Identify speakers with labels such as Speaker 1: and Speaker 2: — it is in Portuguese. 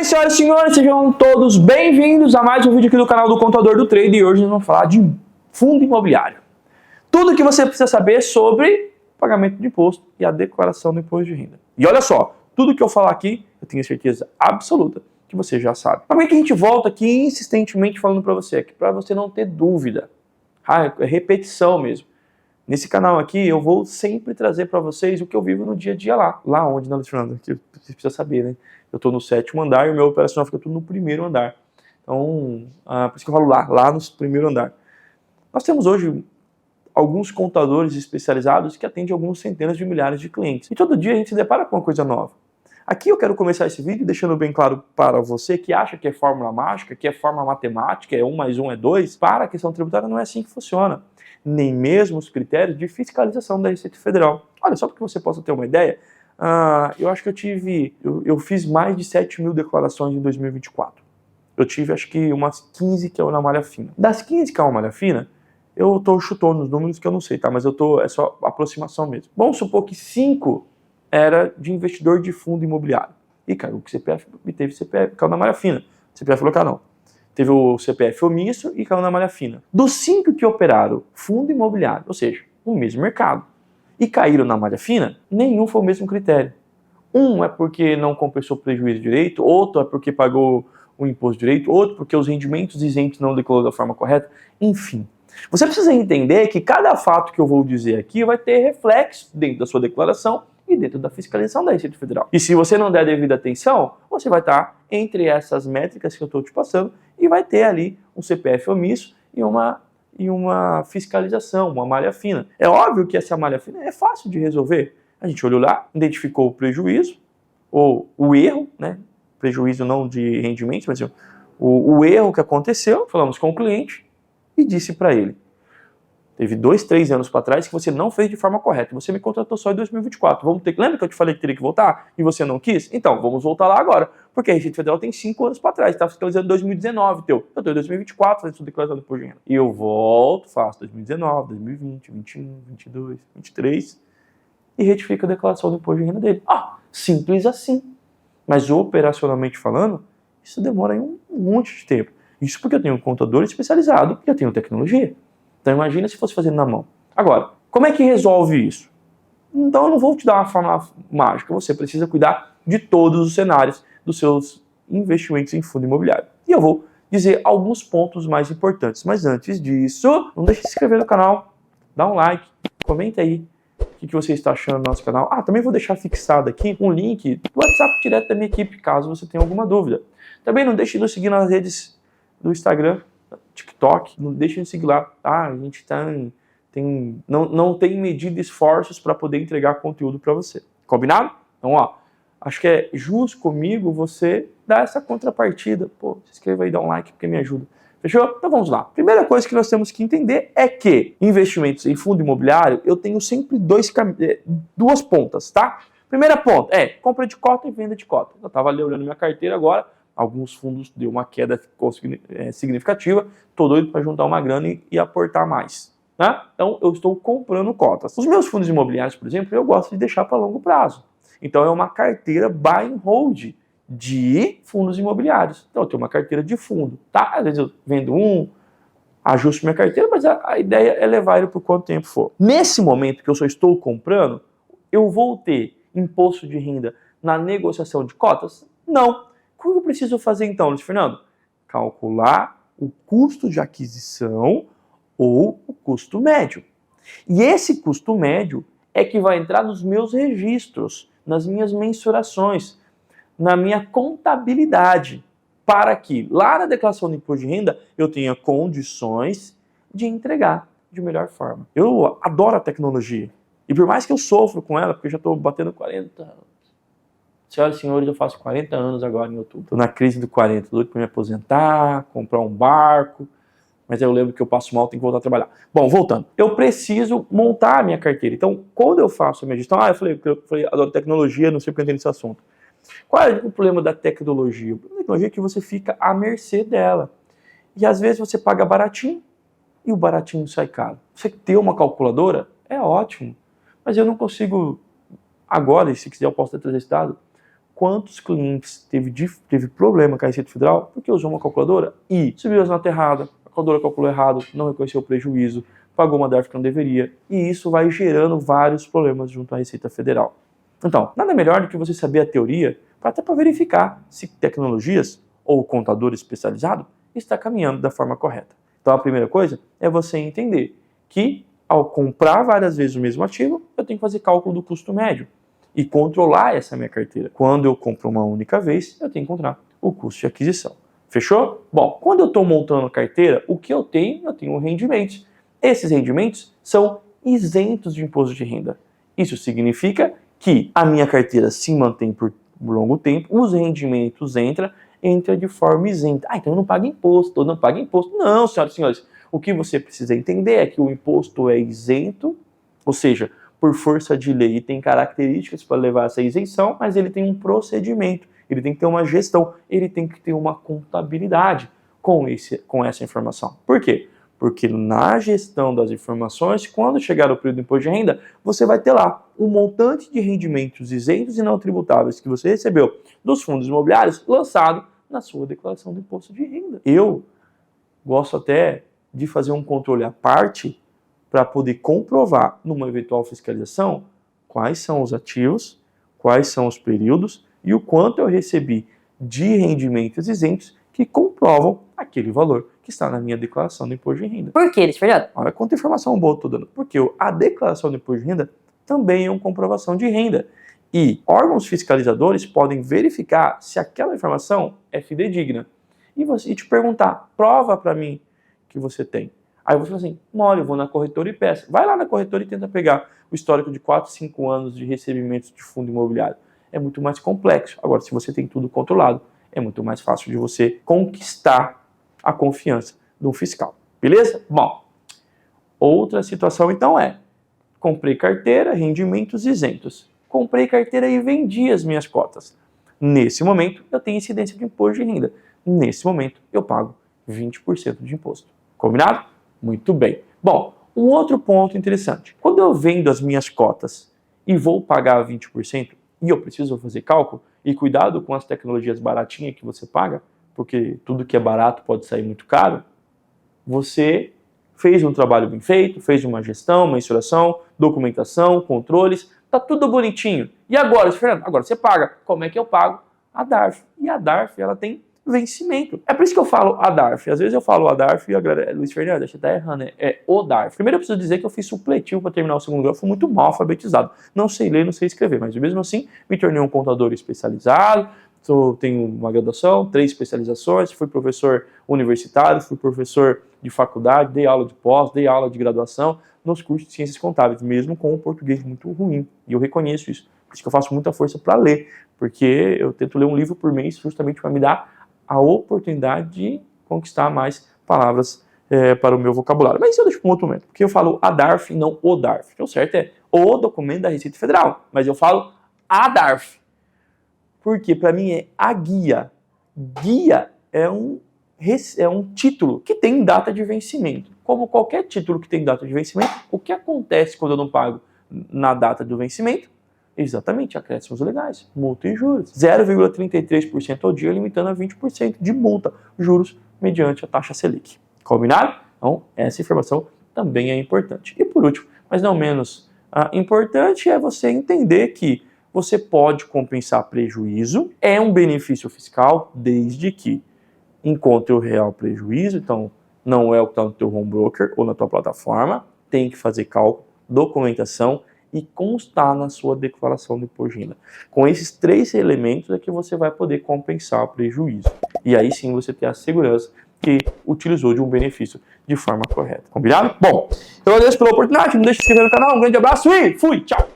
Speaker 1: bem, senhoras e senhores, sejam todos bem-vindos a mais um vídeo aqui do canal do Contador do Trade, e hoje nós vamos falar de fundo imobiliário. Tudo o que você precisa saber sobre pagamento de imposto e a declaração do imposto de renda. E olha só, tudo que eu falar aqui, eu tenho certeza absoluta que você já sabe. Por que a gente volta aqui insistentemente falando para você? Que para você não ter dúvida. É repetição mesmo. Nesse canal aqui eu vou sempre trazer para vocês o que eu vivo no dia a dia lá onde, né, Luiz Fernando? Você precisa saber, né? Eu estou no 7º andar e o meu operacional fica tudo no 1º andar. Então, por isso que eu falo lá no 1º andar. Nós temos hoje alguns contadores especializados que atendem algumas centenas de milhares de clientes. E todo dia a gente se depara com uma coisa nova. Aqui eu quero começar esse vídeo deixando bem claro para você que acha que é fórmula mágica, que é fórmula matemática, é 1 mais 1 é 2. Para a questão tributária não é assim que funciona. Nem mesmo os critérios de fiscalização da Receita Federal. Olha, só para que você possa ter uma ideia, eu acho que eu fiz mais de 7 mil declarações em 2024. Eu tive acho que umas 15 que é na malha fina. Das 15 que é uma malha fina, eu estou chutando os números que eu não sei, tá? Mas é só aproximação mesmo. Vamos supor que 5 era de investidor de fundo imobiliário. E caiu o CPF, e teve CPF, caiu na malha fina. CPF local não. Teve o CPF omisso e caiu na malha fina. Dos 5 que operaram fundo imobiliário, ou seja, o mesmo mercado, e caíram na malha fina, nenhum foi o mesmo critério. Um é porque não compensou prejuízo direito, outro é porque pagou o imposto direito, outro porque os rendimentos isentos não declarou da forma correta, enfim. Você precisa entender que cada fato que eu vou dizer aqui vai ter reflexo dentro da sua declaração e dentro da fiscalização da Receita Federal. E se você não der devida atenção, você vai estar entre essas métricas que eu estou te passando e vai ter ali um CPF omisso e uma fiscalização, uma malha fina. É óbvio que essa malha fina é fácil de resolver. A gente olhou lá, identificou o prejuízo, ou o erro, né? Prejuízo não de rendimentos, mas o erro que aconteceu, falamos com o cliente e disse para ele: teve 2, 3 anos para trás que você não fez de forma correta. Você me contratou só em 2024. Lembra que eu te falei que teria que voltar e você não quis? Então, vamos voltar lá agora. Porque a Receita Federal tem 5 anos para trás. Está fiscalizando 2019 teu. Eu estou em 2024 fazendo sua declaração de imposto de renda. E eu volto, faço 2019, 2020, 2021, 2022, 2023 e retifico a declaração do imposto de renda dele. Simples assim. Mas operacionalmente falando, isso demora aí um monte de tempo. Isso porque eu tenho um contador especializado e eu tenho tecnologia. Então imagina se fosse fazendo na mão. Agora, como é que resolve isso? Então eu não vou te dar uma fórmula mágica. Você precisa cuidar de todos os cenários dos seus investimentos em fundo imobiliário. E eu vou dizer alguns pontos mais importantes. Mas antes disso, não deixe de se inscrever no canal, dá um like, comenta aí o que você está achando do nosso canal. Também vou deixar fixado aqui um link do WhatsApp direto da minha equipe, caso você tenha alguma dúvida. Também não deixe de nos seguir nas redes do Instagram, TikTok, não deixem de seguir lá, tá? A gente não tem medido esforços para poder entregar conteúdo para você. Combinado? Então, acho que é justo comigo você dar essa contrapartida. Se inscreva aí, dá um like, porque me ajuda. Fechou? Então vamos lá. Primeira coisa que nós temos que entender é que investimentos em fundo imobiliário, eu tenho sempre duas pontas, tá? Primeira ponta é compra de cota e venda de cota. Eu estava olhando minha carteira agora, alguns fundos deu uma queda significativa, estou doido para juntar uma grana e aportar mais. Tá? Então eu estou comprando cotas. Os meus fundos imobiliários, por exemplo, eu gosto de deixar para longo prazo. Então é uma carteira buy and hold de fundos imobiliários. Então eu tenho uma carteira de fundo. Tá? Às vezes eu vendo ajusto minha carteira, mas a ideia é levar ele por quanto tempo for. Nesse momento que eu só estou comprando, eu vou ter imposto de renda na negociação de cotas? Não. O que eu preciso fazer então, Luiz Fernando? Calcular o custo de aquisição ou o custo médio. E esse custo médio é que vai entrar nos meus registros, nas minhas mensurações, na minha contabilidade, para que lá na declaração do imposto de renda eu tenha condições de entregar de melhor forma. Eu adoro a tecnologia. E por mais que eu sofro com ela, porque eu já estou batendo 40 anos. Senhoras e senhores, eu faço 40 anos agora em outubro. Estou na crise do 40, doido para me aposentar, comprar um barco. Mas aí eu lembro que eu passo mal, tenho que voltar a trabalhar. Bom, voltando. Eu preciso montar a minha carteira. Então, quando eu faço a minha gestão... eu falei, adoro tecnologia, não sei porque eu entendo esse assunto. Qual é o problema da tecnologia? O problema da tecnologia é que você fica à mercê dela. E às vezes você paga baratinho e o baratinho sai caro. Você ter uma calculadora é ótimo. Mas eu não consigo... Agora, e se quiser eu posso trazer esse dado... quantos clientes teve problema com a Receita Federal porque usou uma calculadora e subiu as notas erradas, a calculadora calculou errado, não reconheceu o prejuízo, pagou uma DARF que não deveria, e isso vai gerando vários problemas junto à Receita Federal. Então, nada melhor do que você saber a teoria, até para verificar se tecnologias ou contador especializado está caminhando da forma correta. Então, a primeira coisa é você entender que, ao comprar várias vezes o mesmo ativo, eu tenho que fazer cálculo do custo médio e controlar essa minha carteira. Quando eu compro uma única vez, eu tenho que encontrar o custo de aquisição. Fechou? Bom, quando eu estou montando a carteira, o que eu tenho rendimentos. Esses rendimentos são isentos de imposto de renda. Isso significa que a minha carteira se mantém por longo tempo, os rendimentos entra de forma isenta. Então eu não pago imposto, eu não pago imposto. Não, senhoras e senhores, o que você precisa entender é que o imposto é isento, ou seja, por força de lei tem características para levar essa isenção, mas ele tem um procedimento, ele tem que ter uma gestão, ele tem que ter uma contabilidade com essa informação. Por quê? Porque na gestão das informações, quando chegar o período do imposto de renda, você vai ter lá um montante de rendimentos isentos e não tributáveis que você recebeu dos fundos imobiliários lançado na sua declaração do imposto de renda. Eu gosto até de fazer um controle à parte para poder comprovar numa eventual fiscalização quais são os ativos, quais são os períodos e o quanto eu recebi de rendimentos isentos que comprovam aquele valor que está na minha declaração do imposto de renda.
Speaker 2: Por que, Luiz Fernando?
Speaker 1: Olha quanta informação boa eu estou dando. Porque a declaração do imposto de renda também é uma comprovação de renda. E órgãos fiscalizadores podem verificar se aquela informação é fidedigna. E te perguntar, prova para mim que você tem. Aí você fala assim, olha, eu vou na corretora e peço. Vai lá na corretora e tenta pegar o histórico de 4, 5 anos de recebimentos de fundo imobiliário. É muito mais complexo. Agora, se você tem tudo controlado, é muito mais fácil de você conquistar a confiança de um fiscal. Beleza? Bom, outra situação então é, comprei carteira, rendimentos isentos. Comprei carteira e vendi as minhas cotas. Nesse momento, eu tenho incidência de imposto de renda. Nesse momento, eu pago 20% de imposto. Combinado? Muito bem. Bom, um outro ponto interessante. Quando eu vendo as minhas cotas e vou pagar 20%, e eu preciso fazer cálculo, e cuidado com as tecnologias baratinhas que você paga, porque tudo que é barato pode sair muito caro, você fez um trabalho bem feito, fez uma gestão, mensuração, documentação, controles, tá tudo bonitinho. E agora, Fernando, agora você paga. Como é que eu pago? A DARF. E a DARF, ela tem vencimento. É por isso que eu falo a DARF. Às vezes eu falo a DARF e a galera, Luiz Fernando, você tá errando, é o DARF. Primeiro eu preciso dizer que eu fiz supletivo para terminar o segundo grau, fui muito mal alfabetizado. Não sei ler, não sei escrever, mas mesmo assim me tornei um contador especializado, tenho uma graduação, 3 especializações, fui professor universitário, fui professor de faculdade, dei aula de pós, dei aula de graduação nos cursos de ciências contábeis, mesmo com um português muito ruim. E eu reconheço isso. Por isso que eu faço muita força para ler, porque eu tento ler um livro por mês justamente para me dar a oportunidade de conquistar mais palavras para o meu vocabulário. Mas isso eu deixo para um outro momento, porque eu falo a DARF e não o DARF. Então, o certo é o documento da Receita Federal, mas eu falo a DARF. Porque para mim é a guia. Guia é um título que tem data de vencimento. Como qualquer título que tem data de vencimento, o que acontece quando eu não pago na data do vencimento? Exatamente, acréscimos legais, multa e juros. 0,33% ao dia, limitando a 20% de multa, juros mediante a taxa Selic. Combinado? Então, essa informação também é importante. E por último, mas não menos importante, é você entender que você pode compensar prejuízo, é um benefício fiscal, desde que encontre o real prejuízo, então não é o que está no teu home broker ou na tua plataforma, tem que fazer cálculo, documentação e constar na sua declaração de imposto de renda. Com esses 3 elementos é que você vai poder compensar o prejuízo. E aí sim você tem a segurança que utilizou de um benefício de forma correta. Combinado? Bom, eu agradeço pela oportunidade, não deixe de se inscrever no canal, um grande abraço e fui, tchau!